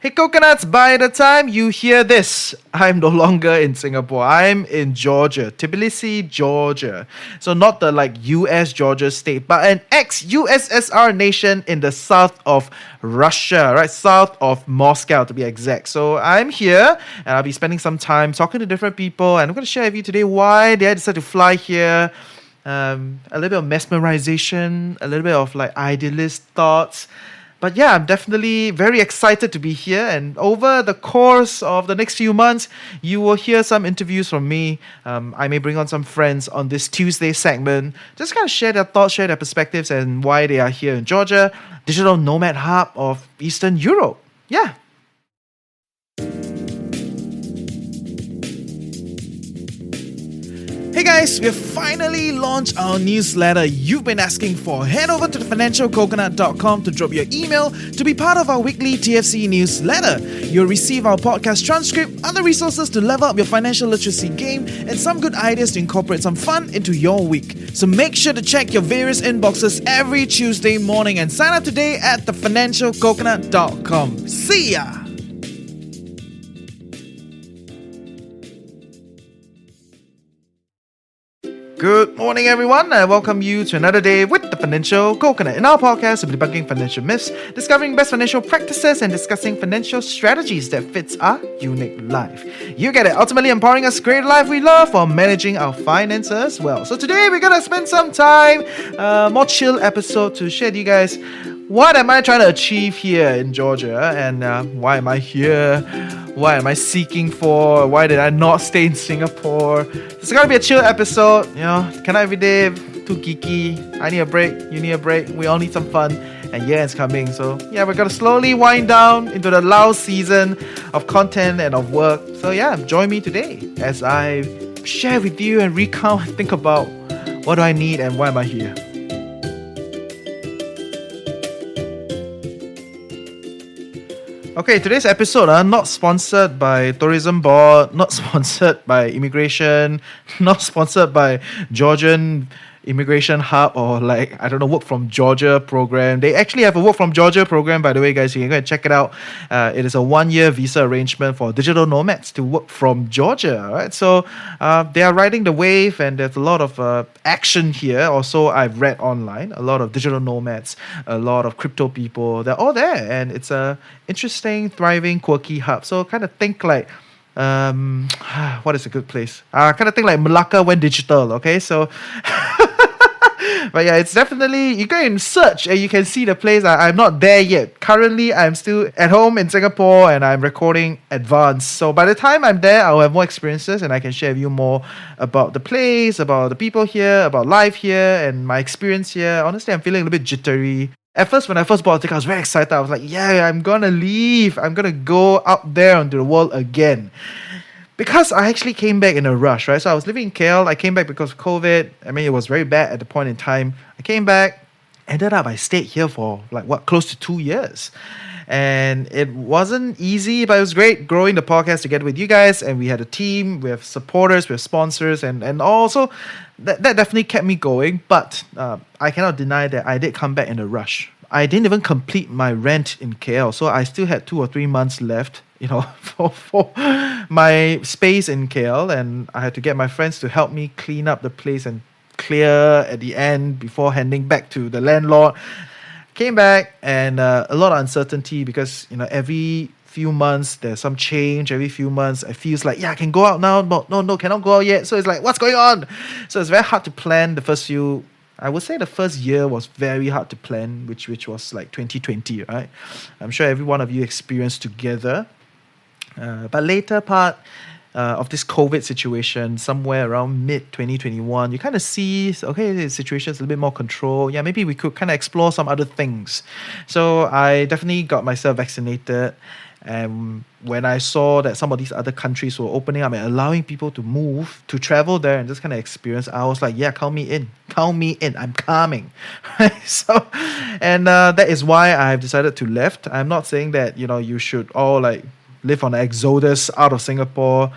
Hey coconuts, by the time you hear this, I'm no longer in Singapore. I'm in Georgia, Tbilisi, Georgia. So not the US Georgia state, but an ex-USSR nation in the south of Russia, right? South of Moscow to be exact. So I'm here and I'll be spending some time talking to different people, and I'm going to share with you today why they decided to fly here. A little bit of mesmerization, a little bit of idealist thoughts. But yeah, I'm definitely very excited to be here. And over the course of the next few months, you will hear some interviews from me. I may bring on some friends on this Tuesday segment, just kind of share their thoughts, share their perspectives, and why they are here in Georgia, digital nomad hub of Eastern Europe. Yeah. Hey guys, we've finally launched our newsletter you've been asking for. Head over to thefinancialcoconut.com to drop your email to be part of our weekly TFC newsletter. You'll receive our podcast transcript, other resources to level up your financial literacy game, and some good ideas to incorporate some fun into your week. So make sure to check your various inboxes every Tuesday morning and sign up today at thefinancialcoconut.com. See ya! Good morning, everyone. I welcome you to another day with the Financial Coconut. In our podcast, we'll be debunking financial myths, discovering best financial practices, and discussing financial strategies that fits our unique life. You get it. Ultimately, empowering us to create a life we love while managing our finances well. So today, we're gonna spend some time, more chill episode to share with you guys what am I trying to achieve here in Georgia, and why am I here? What am I seeking for? Why did I not stay in Singapore? It's gonna be a chill episode, cannot every day, too geeky. I need a break, you need a break, we all need some fun, and yeah, it's coming. So yeah, we're gonna slowly wind down into the lull season of content and of work. So yeah, join me today as I share with you and recount and think about what do I need and why am I here. Okay, today's episode not sponsored by Tourism Board, not sponsored by Immigration, not sponsored by Georgian Immigration Hub or Work from Georgia program. They actually have a Work from Georgia program, by the way, guys. You can go and check it out. It is a 1-year visa arrangement for digital nomads to work from Georgia, right? So they are riding the wave, and there's a lot of action here. Also, I've read online, a lot of digital nomads, a lot of crypto people, they're all there, and it's a interesting, thriving, quirky hub. So kind of think what is a good place? Kind of think like Malacca went digital, okay? So but yeah, it's definitely, you go and search and you can see the place. I'm not there yet. Currently, I'm still at home in Singapore and I'm recording advanced. So by the time I'm there, I'll have more experiences and I can share with you more about the place, about the people here, about life here, and my experience here. Honestly, I'm feeling a little bit jittery. At first, when I first bought a ticket, I was very excited. I was like, yeah, I'm gonna leave. I'm gonna go out there onto the world again. Because I actually came back in a rush, right? So I was living in KL. I came back because of COVID. I mean, it was very bad at the point in time. I came back, ended up I stayed here for close to 2 years. And it wasn't easy, but it was great growing the podcast together with you guys. And we had a team, we have supporters, we have sponsors, and also that definitely kept me going. But I cannot deny that I did come back in a rush. I didn't even complete my rent in KL, so I still had 2 or 3 months left, for my space in KL, and I had to get my friends to help me clean up the place and clear at the end before handing back to the landlord. Came back and a lot of uncertainty because every few months there's some change. Every few months it feels like I can go out now, but no, cannot go out yet. So it's like, what's going on? So it's very hard to plan. I would say the first year was very hard to plan, which was like 2020, right? I'm sure every one of you experienced together. But later part of this COVID situation, somewhere around mid-2021, you kind of see, okay, the situation's a little bit more control. Yeah, maybe we could kind of explore some other things. So I definitely got myself vaccinated. And when I saw that some of these other countries were opening up and allowing people to move, to travel there and just kind of experience, I was like, yeah, count me in, I'm coming. So, and that is why I've decided to left. I'm not saying that, you should all live on an exodus out of Singapore.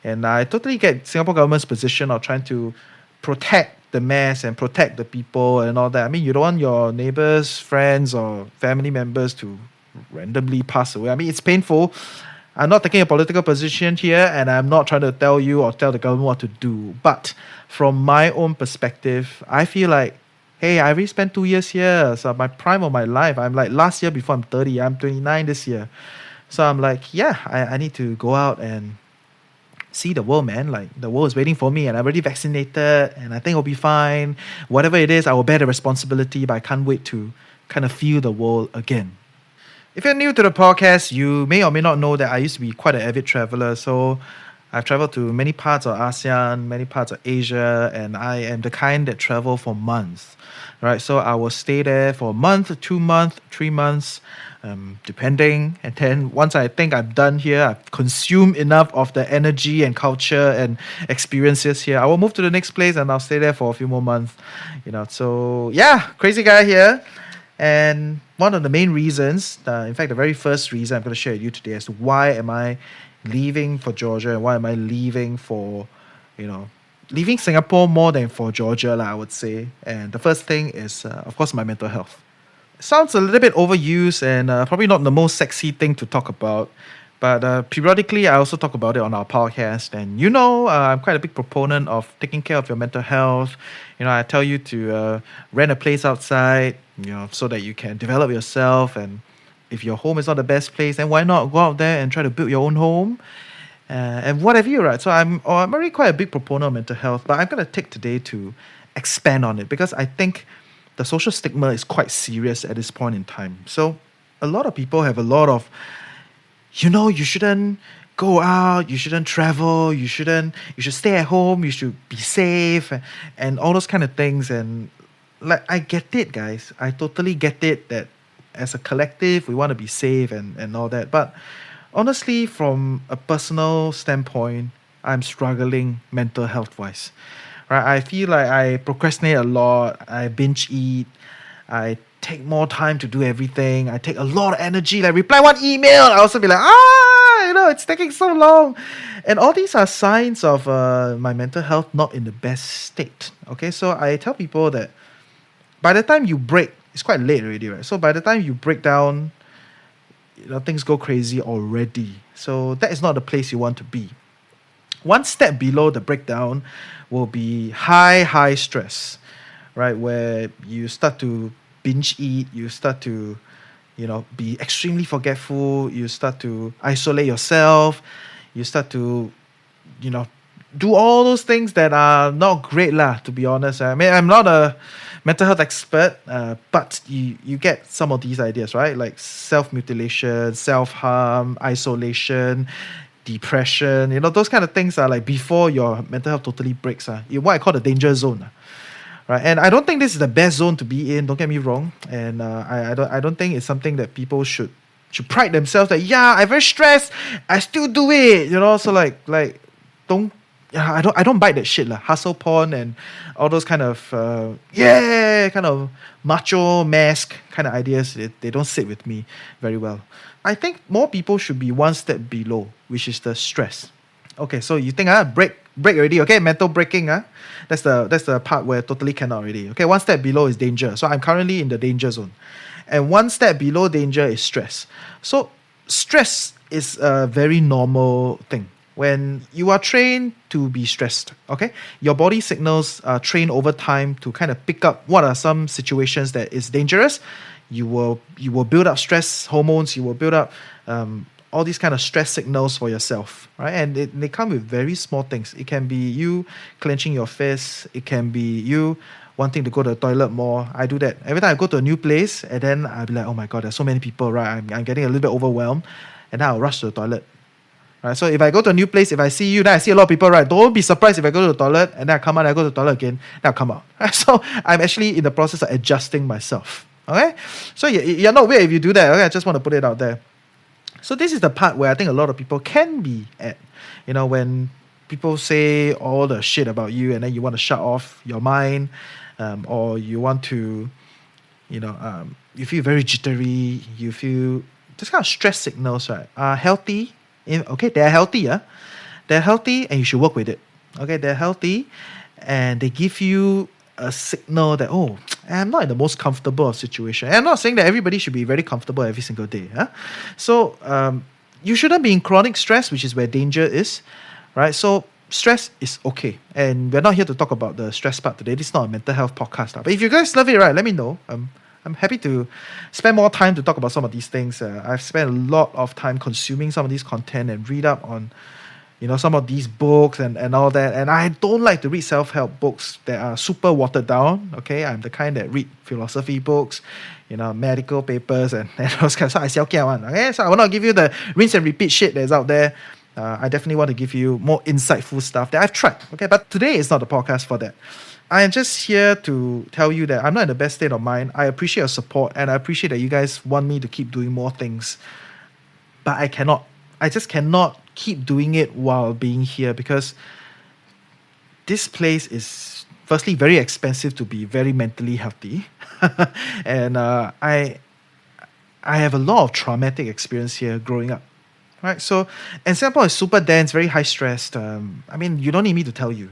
And I totally get Singapore government's position of trying to protect the mass and protect the people and all that. I mean, you don't want your neighbors, friends, or family members to randomly pass away. I mean, it's painful. I'm not taking a political position here, and I'm not trying to tell you or tell the government what to do. But from my own perspective, I feel like, hey, I already spent 2 years here. So my prime of my life. I'm like last year before I'm 30. I'm 29 this year. So I'm like, yeah, I need to go out and see the world, man. Like the world is waiting for me, and I'm already vaccinated, and I think I'll be fine. Whatever it is, I will bear the responsibility, but I can't wait to kind of feel the world again. If you're new to the podcast, you may or may not know that I used to be quite an avid traveler. So I've traveled to many parts of ASEAN, many parts of Asia, and I am the kind that travel for months, right? So I will stay there for a month, 2 months, 3 months, depending. And then once I think I'm done here, I've consumed enough of the energy and culture and experiences here, I will move to the next place and I'll stay there for a few more months, So yeah, crazy guy here. And one of the main reasons, in fact, the very first reason I'm going to share with you today as to why am I leaving for Georgia and why am I leaving for, leaving Singapore more than for Georgia, I would say. And the first thing is, of course, my mental health. It sounds a little bit overused and probably not the most sexy thing to talk about. But periodically, I also talk about it on our podcast. And I'm quite a big proponent of taking care of your mental health. I tell you to rent a place outside, so that you can develop yourself. And if your home is not the best place, then why not go out there and try to build your own home? And what have you, right? So I'm already quite a big proponent of mental health, but I'm going to take today to expand on it because I think the social stigma is quite serious at this point in time. So a lot of people have a lot of, you shouldn't go out, you shouldn't travel, you should stay at home, you should be safe, and all those kind of things. And like, I get it, guys. I totally get it that as a collective, we want to be safe and all that. But honestly, from a personal standpoint, I'm struggling mental health wise. Right? I feel like I procrastinate a lot. I binge eat. I take more time to do everything. I take a lot of energy. Like reply one email, I also be like, it's taking so long. And all these are signs of my mental health not in the best state. Okay, so I tell people that by the time you break, it's quite late already, right? So by the time you break down, things go crazy already. So that is not the place you want to be. One step below the breakdown will be high stress, right? Where you start to binge eat, you start to, be extremely forgetful, you start to isolate yourself, you start to, do all those things that are not great to be honest. I mean, I'm not a mental health expert, but you get some of these ideas, right? Like self-mutilation, self-harm, isolation, depression, those kind of things are like before your mental health totally breaks. What I call the danger zone. Right? And I don't think this is the best zone to be in, don't get me wrong. And I don't think it's something that people should pride themselves that, I'm very stressed, I still do it, so I don't bite that shit hustle porn and all those kind of kind of macho mask kind of ideas. They don't sit with me very well. I think more people should be one step below, which is the stress. Okay, so you think break already, okay? Mental breaking, that's the part where totally cannot already. Okay, one step below is danger. So I'm currently in the danger zone. And one step below danger is stress. So stress is a very normal thing. When you are trained to be stressed, okay, your body signals are trained over time to kind of pick up what are some situations that is dangerous. You will build up stress hormones. You will build up all these kind of stress signals for yourself, right? And they come with very small things. It can be you clenching your fist. It can be you wanting to go to the toilet more. I do that every time I go to a new place, and then I'll be like, oh my god, there's so many people, right? I'm getting a little bit overwhelmed, and then I'll rush to the toilet. Right, so if I go to a new place, if I see you, then I see a lot of people, right? Don't be surprised if I go to the toilet and then I come out, I go to the toilet again, then I'll come out. Right? So I'm actually in the process of adjusting myself. Okay? So you're not weird if you do that. Okay, I just want to put it out there. So this is the part where I think a lot of people can be at. When people say all the shit about you and then you want to shut off your mind, or you want to, you feel very jittery, you feel this kind of stress signals, right, are healthy. They're healthy, They're healthy and you should work with it. Okay, they're healthy and they give you a signal that, I'm not in the most comfortable of situation. And I'm not saying that everybody should be very comfortable every single day. Huh? So you shouldn't be in chronic stress, which is where danger is, right? So stress is okay. And we're not here to talk about the stress part today. This is not a mental health podcast. But if you guys love it, right, let me know. I'm happy to spend more time to talk about some of these things. I've spent a lot of time consuming some of these content and read up on some of these books and all that. And I don't like to read self-help books that are super watered down. Okay, I'm the kind that read philosophy books, medical papers and those kinds. So I say okay one. Okay, so I will not give you the rinse and repeat shit that's out there. I definitely want to give you more insightful stuff that I've tried. Okay, but today is not the podcast for that. I am just here to tell you that I'm not in the best state of mind. I appreciate your support and I appreciate that you guys want me to keep doing more things. But I just cannot keep doing it while being here because this place is firstly very expensive to be very mentally healthy. And I have a lot of traumatic experience here growing up. Right? So, and Singapore is super dense, very high stressed. You don't need me to tell you.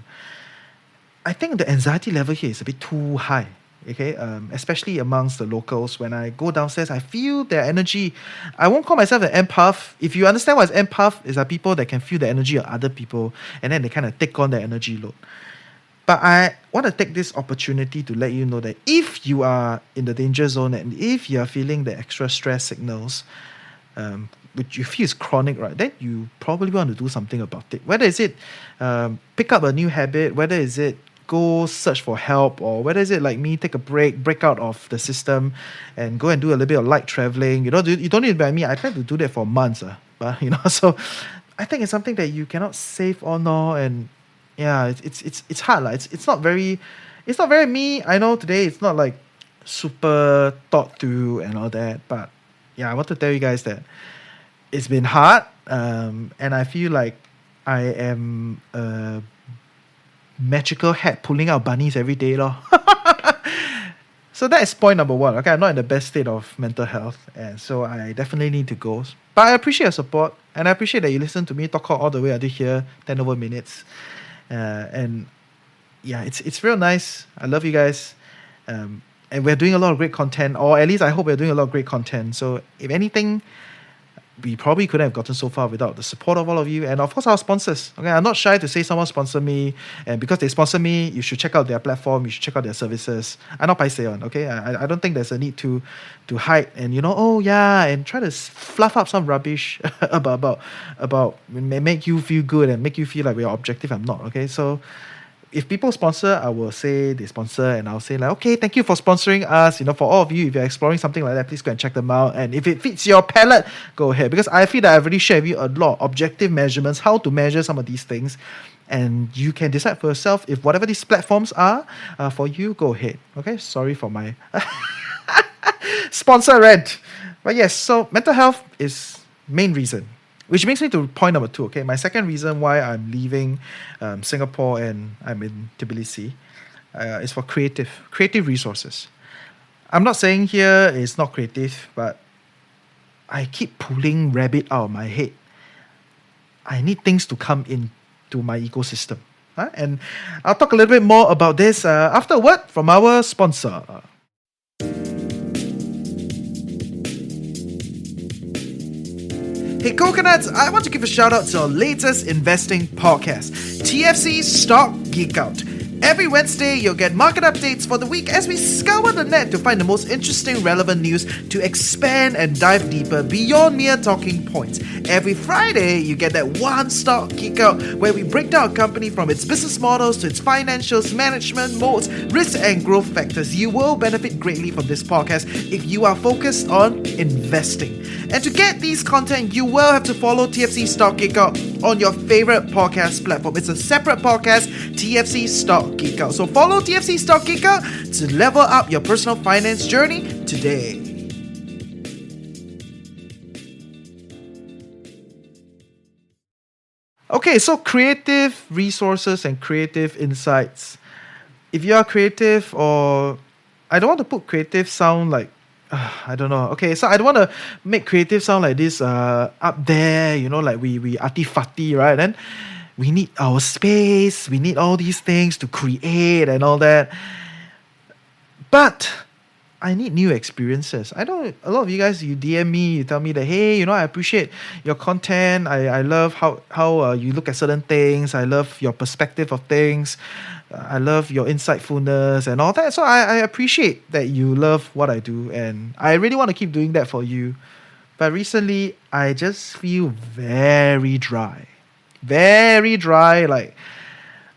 I think the anxiety level here is a bit too high, okay? Especially amongst the locals. When I go downstairs, I feel their energy. I won't call myself an empath. If you understand what is empath, is that people that can feel the energy of other people and then they kind of take on the energy load. But I want to take this opportunity to let you know that if you are in the danger zone and if you are feeling the extra stress signals, which you feel is chronic, right, then you probably want to do something about it. Whether is it pick up a new habit, whether is it go search for help, or whether is it like me, take a break out of the system and go and do a little bit of light traveling. You don't need to be like me. I plan to do that for months. But so I think it's something that you cannot save on and yeah, it's hard. It's not very me. I know today it's not like super thought through and all that, but yeah, I want to tell you guys that it's been hard, and I feel like I am a magical hat pulling out bunnies every day. So that is point number one. Okay, I'm not in the best state of mental health, and so I definitely need to go. But I appreciate your support, and I appreciate that you listen to me talk all the way until here, 10 over minutes. And yeah, it's real nice. I love you guys. And we're doing a lot of great content, or at least I hope we're doing a lot of great content. So if anything, we probably couldn't have gotten so far without the support of all of you and of course our sponsors. Okay, I'm not shy to say someone sponsor me, and because they sponsor me, you should check out their platform, you should check out their services. I'm not paiseh on, okay? I don't think there's a need to hide and and try to fluff up some rubbish about make you feel good and make you feel like we're objective. I'm not, okay? So if people sponsor, I will say they sponsor and I'll say like, okay, thank you for sponsoring us. For all of you, if you're exploring something like that, please go and check them out. And if it fits your palate, go ahead. Because I feel that I've already shared with you a lot of objective measurements, how to measure some of these things. And you can decide for yourself if whatever these platforms are for you, go ahead. Okay, sorry for my sponsor rant. But yes, so mental health is main reason. Which brings me to point number 2, okay? My second reason why I'm leaving Singapore and I'm in Tbilisi is for creative resources. I'm not saying here it's not creative, but I keep pulling rabbit out of my head. I need things to come into my ecosystem. And I'll talk a little bit more about this after a word from our sponsor. Hey Coconuts, I want to give a shout out to our latest investing podcast, TFC Stock Geek Out. Every Wednesday, you'll get market updates for the week as we scour the net to find the most interesting, relevant news to expand and dive deeper beyond mere talking points. Every Friday, you get that one stock geek out where we break down a company from its business models to its financials, management modes, risks, and growth factors. You will benefit greatly from this podcast if you are focused on investing. And to get these content, you will have to follow TFC Stock Geek Out on your favorite podcast platform. It's a separate podcast, TFC Stock Geek Out. So follow TFC Stock Geek Out to level up your personal finance journey today. Okay, so creative resources and creative insights. If you are creative, or I don't want to put creative sound like I don't know. Okay, so I don't want to make creative sound like this up there, like we arty-farty, right? Then we need our space, we need all these things to create and all that. But I need new experiences. I know a lot of you guys, you DM me, you tell me that, hey, I appreciate your content. I love how you look at certain things. I love your perspective of things. I love your insightfulness and all that. So I appreciate that you love what I do. And I really want to keep doing that for you. But recently, I just feel very dry. Very dry. Like,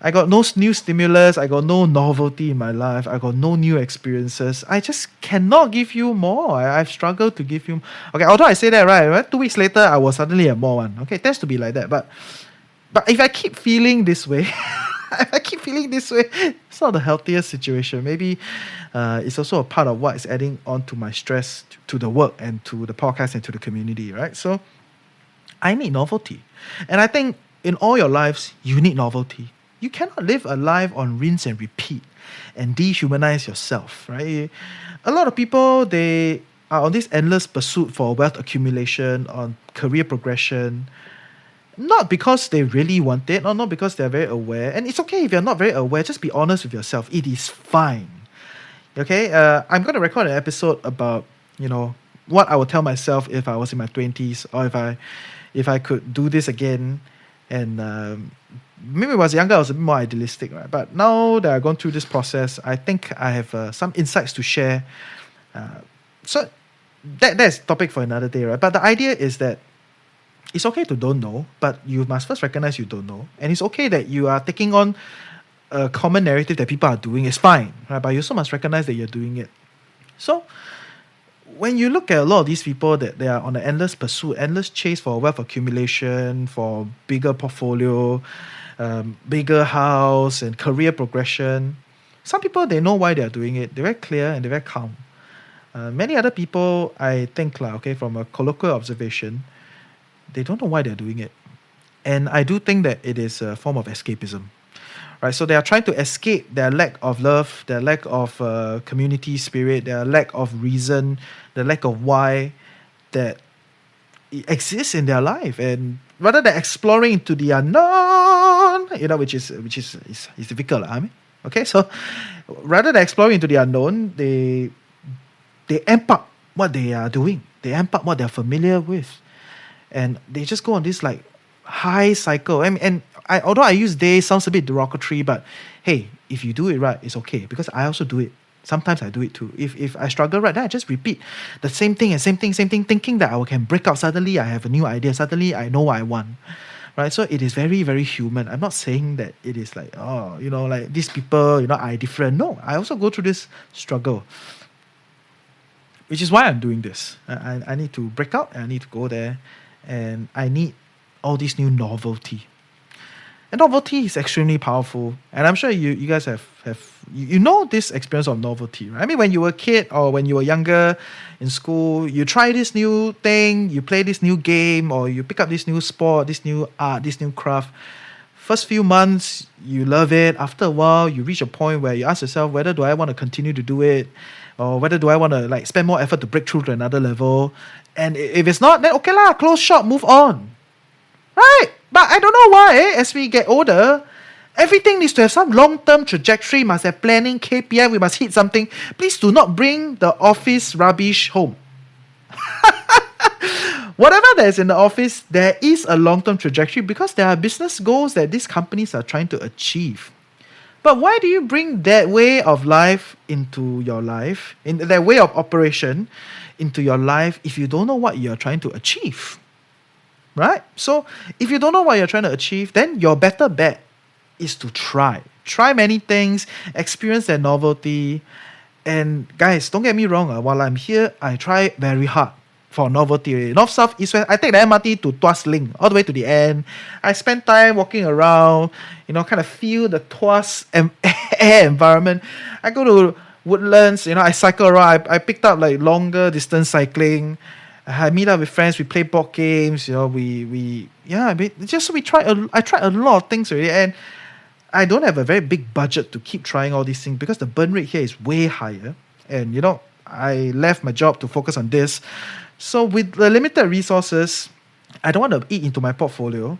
I got no new stimulus. I got no novelty in my life. I got no new experiences. I just cannot give you more. I've struggled to give you. Okay, although I say that, right? 2 weeks later, I was suddenly at more one. Okay, it tends to be like that. But if I keep feeling this way, it's not the healthiest situation. Maybe it's also a part of what is adding on to my stress, to the work and to the podcast and to the community, right? So I need novelty. And I think in all your lives, you need novelty. You cannot live a life on rinse and repeat and dehumanize yourself, right? A lot of people, they are on this endless pursuit for wealth accumulation, on career progression, not because they really want it or not because they're very aware. And it's okay if you're not very aware, just be honest with yourself. It is fine. Okay? I'm going to record an episode about, what I would tell myself if I was in my 20s or if I could do this again. And maybe when I was younger, I was a bit more idealistic, right? But now that I've gone through this process, I think I have some insights to share. So that's topic for another day, right? But the idea is that it's okay to don't know, but you must first recognize you don't know. And it's okay that you are taking on a common narrative that people are doing. It's fine, right? But you also must recognize that you're doing it. So when you look at a lot of these people that they are on an endless pursuit, endless chase for wealth accumulation, for bigger portfolio, bigger house and career progression, some people, they know why they're doing it. They're very clear and they're very calm. Many other people, I think, from a colloquial observation, they don't know why they're doing it. And I do think that it is a form of escapism. Right? So they are trying to escape their lack of love, their lack of community spirit, their lack of reason, the lack of why that it exists in their life. And rather than exploring into the unknown, which is difficult, I mean. Okay, so rather than exploring into the unknown, they amp up what they are doing. They amp up what they're familiar with. And they just go on this like high cycle. Although I use they sounds a bit derogatory, but hey, if you do it right, it's okay. Because I also do it. Sometimes I do it too. If I struggle right, then I just repeat the same thing, thinking that I can break out. Suddenly I have a new idea. Suddenly I know what I want. Right? So it is very, very human. I'm not saying that it is like, like these people, are different. No, I also go through this struggle. Which is why I'm doing this. I need to break out and I need to go there. And I need all this new novelty. And novelty is extremely powerful. And I'm sure you guys have this experience of novelty, right? I mean, when you were a kid or when you were younger in school, you try this new thing, you play this new game, or you pick up this new sport, this new art, this new craft. First few months, you love it. After a while, you reach a point where you ask yourself, whether do I want to continue to do it? Or whether do I want to spend more effort to break through to another level? And if it's not, then okay lah, close shop, move on. Right? But I don't know why, as we get older, everything needs to have some long-term trajectory, must have planning, KPI, we must hit something. Please do not bring the office rubbish home. Whatever there is in the office, there is a long-term trajectory because there are business goals that these companies are trying to achieve. But why do you bring that way of life into your life, in that way of operation into your life if you don't know what you're trying to achieve? Right? So if you don't know what you're trying to achieve, then your better bet is to try. Try many things, experience that novelty. And guys, don't get me wrong, while I'm here, I try very hard for novelty. North, south, east, west. I take the MRT to Tuas Link all the way to the end. I spend time walking around, kind of feel the Tuas air environment. I go to Woodlands, I cycle around. I picked up longer distance cycling. I meet up with friends. We play board games. I tried a lot of things already, and I don't have a very big budget to keep trying all these things because the burn rate here is way higher. And I left my job to focus on this. So with the limited resources, I don't want to eat into my portfolio.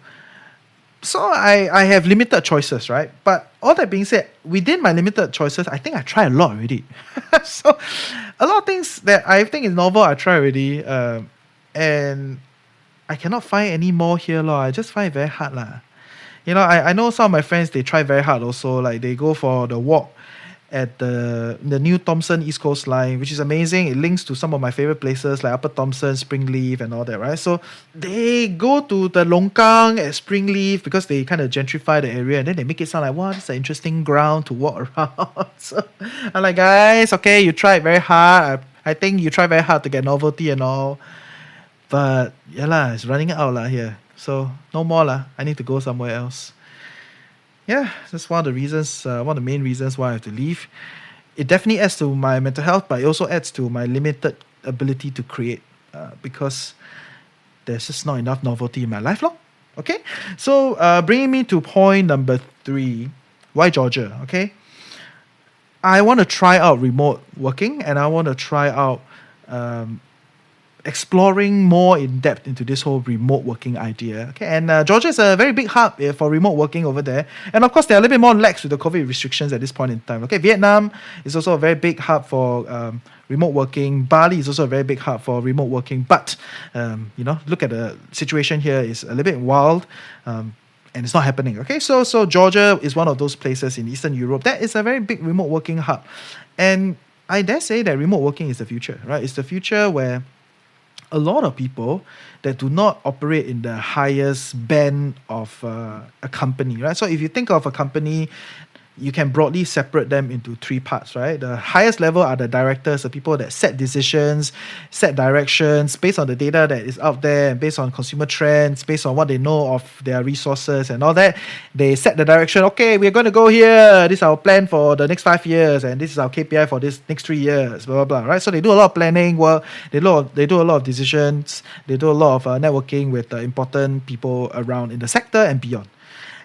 So I have limited choices, right? But all that being said, within my limited choices, I think I try a lot already. So a lot of things that I think is novel, I try already. And I cannot find any more here, lor. I just find it very hard, lah. I know some of my friends, they try very hard also. Like they go for the walk at the new Thomson East Coast Line, which is amazing. It links to some of my favorite places like Upper Thomson, Springleaf, and all that, right? So they go to the Longkang at Springleaf because they kind of gentrify the area, and then they make it sound like, wow, this is an interesting ground to walk around. So I'm like, guys, okay, you tried very hard. I think you try very hard to get novelty and all. But yeah lah, it's running out lah here. So no more lah. I need to go somewhere else. Yeah, that's one of the reasons, one of the main reasons why I have to leave. It definitely adds to my mental health, but it also adds to my limited ability to create because there's just not enough novelty in my life, lor. Okay, so bringing me to point number 3, why Georgia? Okay, I want to try out remote working, and I want to try out exploring more in depth into this whole remote working idea. Okay, and Georgia is a very big hub for remote working over there. And of course, they're a little bit more lax with the COVID restrictions at this point in time. Okay, Vietnam is also a very big hub for remote working. Bali is also a very big hub for remote working. But look at the situation here is a little bit wild. And it's not happening. Okay, so Georgia is one of those places in Eastern Europe that is a very big remote working hub. And I dare say that remote working is the future, right? It's the future where a lot of people that do not operate in the highest band of a company, right? So if you think of a company, you can broadly separate them into 3 parts, right? The highest level are the directors, the people that set decisions, set directions based on the data that is out there, and based on consumer trends, based on what they know of their resources and all that. They set the direction. Okay, we're going to go here. This is our plan for the next 5 years, and this is our KPI for this next 3 years. Blah blah blah. Right? So they do a lot of planning work. They do a lot of decisions. They do a lot of networking with important people around in the sector and beyond.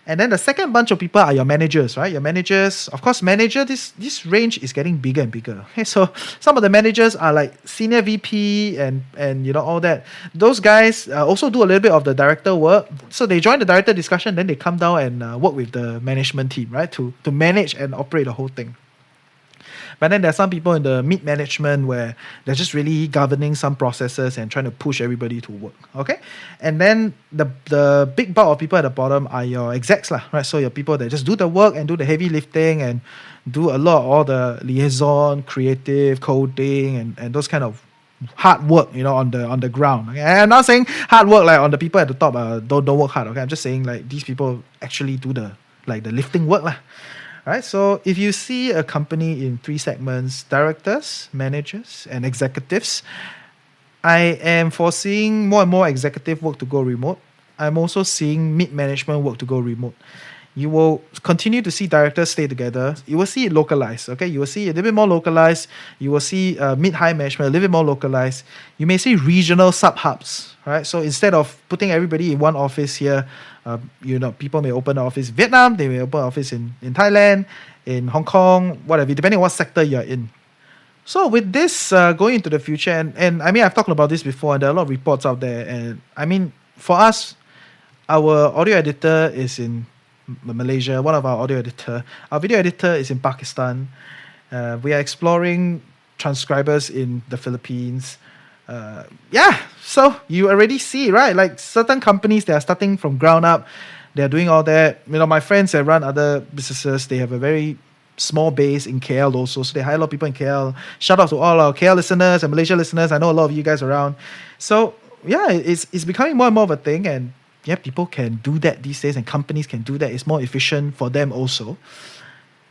And then the second bunch of people are your managers, right? Your managers, of course, this range is getting bigger and bigger. Okay, so some of the managers are like senior VP and all that. Those guys also do a little bit of the director work. So they join the director discussion, then they come down and work with the management team, right? To manage and operate the whole thing. But then there are some people in the mid-management where they're just really governing some processes and trying to push everybody to work, okay? And then the big bulk of people at the bottom are your execs, lah, right? So your people that just do the work and do the heavy lifting and do a lot of all the liaison, creative, coding, and those kind of hard work, on the ground. Okay? And I'm not saying hard work like on the people at the top don't work hard, okay? I'm just saying like these people actually do the lifting work, lah. Right, so if you see a company in 3 segments, directors, managers, and executives, I am foreseeing more and more executive work to go remote. I'm also seeing mid-management work to go remote. You will continue to see directors stay together. You will see it localized, okay? You will see it a little bit more localized. You will see mid-high management a little bit more localized. You may see regional sub-hubs, right? So instead of putting everybody in one office here, people may open an office in Vietnam, they may open an office in Thailand, in Hong Kong, whatever, depending on what sector you're in. So with this going into the future, and I mean, I've talked about this before, and there are a lot of reports out there. And I mean, for us, our audio editor is in Malaysia, one of our audio editor. Our video editor is in Pakistan. We are exploring transcribers in the Philippines. So you already see, right? Like certain companies, they are starting from ground up. They're doing all that. My friends that run other businesses, they have a very small base in KL also. So they hire a lot of people in KL. Shout out to all our KL listeners and Malaysia listeners. I know a lot of you guys around. So yeah, it's becoming more and more of a thing. And yeah, people can do that these days and companies can do that. It's more efficient for them also.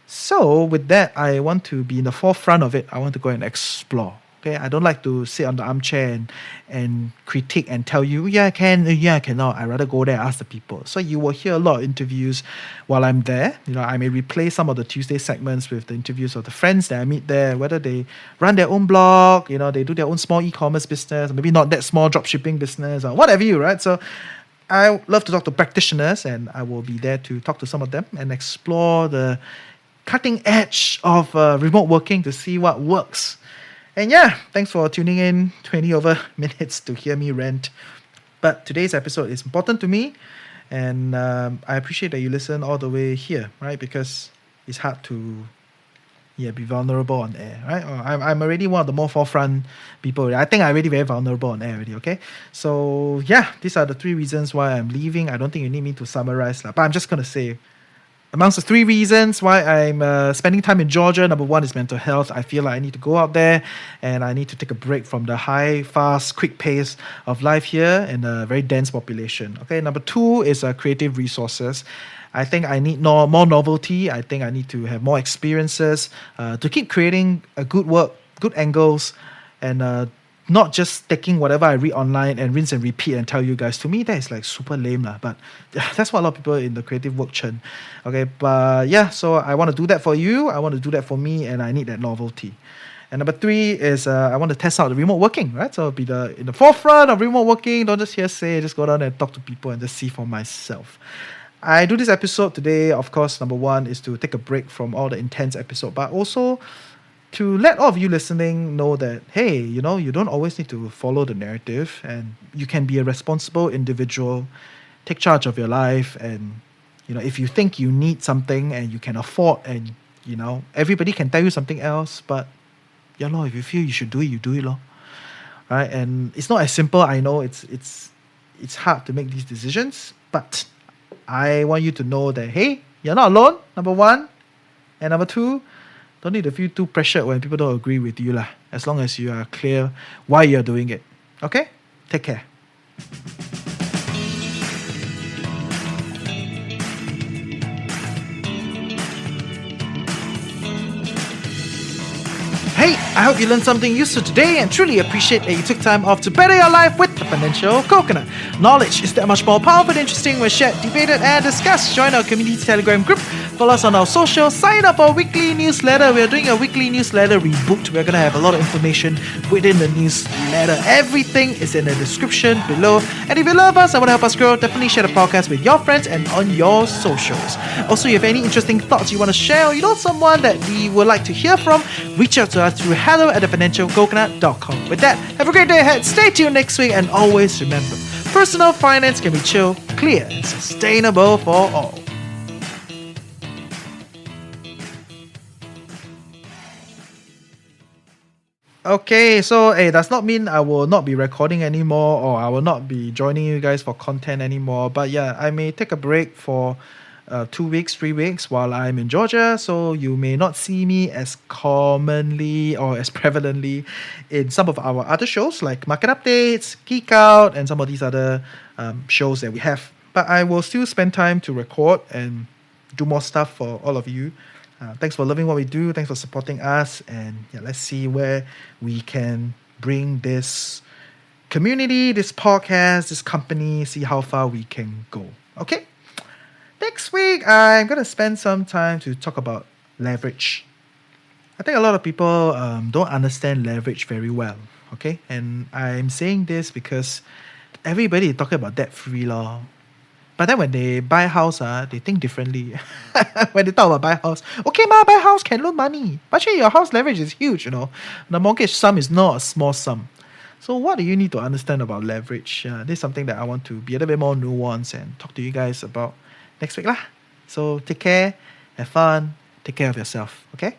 So with that, I want to be in the forefront of it. I want to go and explore. Okay, I don't like to sit on the armchair and critique and tell you, yeah, I can, yeah, I cannot. I'd rather go there and ask the people. So you will hear a lot of interviews while I'm there. I may replay some of the Tuesday segments with the interviews of the friends that I meet there, whether they run their own blog, they do their own small e-commerce business, maybe not that small dropshipping business or whatever right? So I love to talk to practitioners, and I will be there to talk to some of them and explore the cutting edge of remote working to see what works. And yeah, thanks for tuning in 20 over minutes to hear me rant. But today's episode is important to me, And I appreciate that you listen all the way here, right? Because it's hard to be vulnerable on air, right? I'm already one of the more forefront people. I think I'm already very vulnerable on air already, okay? So, yeah, these are the three reasons why I'm leaving. I don't think you need me to summarize, but I'm just going to say, amongst the three reasons why I'm spending time in Georgia, number one is mental health. I feel like I need to go out there and I need to take a break from the high, fast, quick pace of life here in a very dense population. Okay, number two is creative resources. I think I need more novelty. I think I need to have more experiences to keep creating a good work, good angles, and not just taking whatever I read online and rinse and repeat and tell you guys. To me, that is like super lame, lah. But that's what a lot of people in the creative work churn. Okay, but yeah, so I want to do that for you. I want to do that for me, and I need that novelty. And number three is I want to test out the remote working, right? So I'll be in the forefront of remote working. Don't just hear say, just go down and talk to people and just see for myself. I do this episode today, of course, number one is to take a break from all the intense episode, but also to let all of you listening know that, hey, you don't always need to follow the narrative and you can be a responsible individual, take charge of your life. And, if you think you need something and you can afford and, everybody can tell you something else, but if you feel you should do it, you do it, lor. Right? And it's not as simple. I know it's hard to make these decisions, but I want you to know that, hey, you're not alone, number one. And number two, don't need to feel too pressured when people don't agree with you, lah. As long as you are clear why you're doing it. Okay? Take care. Hey, I hope you learned something useful today and truly appreciate that you took time off to better your life with the Financial Coconut. Knowledge is that much more powerful and interesting when shared, debated, and discussed. Join our community Telegram group, follow us on our socials, sign up for our weekly newsletter. We're doing a weekly newsletter reboot. We're going to have a lot of information within the newsletter. Everything is in the description below. And if you love us and want to help us grow, definitely share the podcast with your friends and on your socials. Also, if you have any interesting thoughts you want to share or you know someone that we would like to hear from, reach out to us through hello@thefinancialcoconut.com. With that, have a great day ahead. Stay tuned next week and always remember, personal finance can be chill, clear, and sustainable for all. Okay, so it does not mean I will not be recording anymore or I will not be joining you guys for content anymore. But yeah, I may take a break for 2 weeks, 3 weeks while I'm in Georgia. So you may not see me as commonly or as prevalently in some of our other shows like Market Updates, Geek Out, and some of these other shows that we have. But I will still spend time to record and do more stuff for all of you. Thanks for loving what we do. Thanks for supporting us. And yeah, let's see where we can bring this community, this podcast, this company, see how far we can go. Okay? Next week, I'm going to spend some time to talk about leverage. I think a lot of people don't understand leverage very well. Okay? And I'm saying this because everybody is talking about debt-free law. But then when they buy a house, they think differently. When they talk about buy a house, okay, buy a house can loan money. But actually, your house leverage is huge, The mortgage sum is not a small sum. So what do you need to understand about leverage? This is something that I want to be a little bit more nuanced and talk to you guys about next week, lah. So take care, have fun, take care of yourself, okay?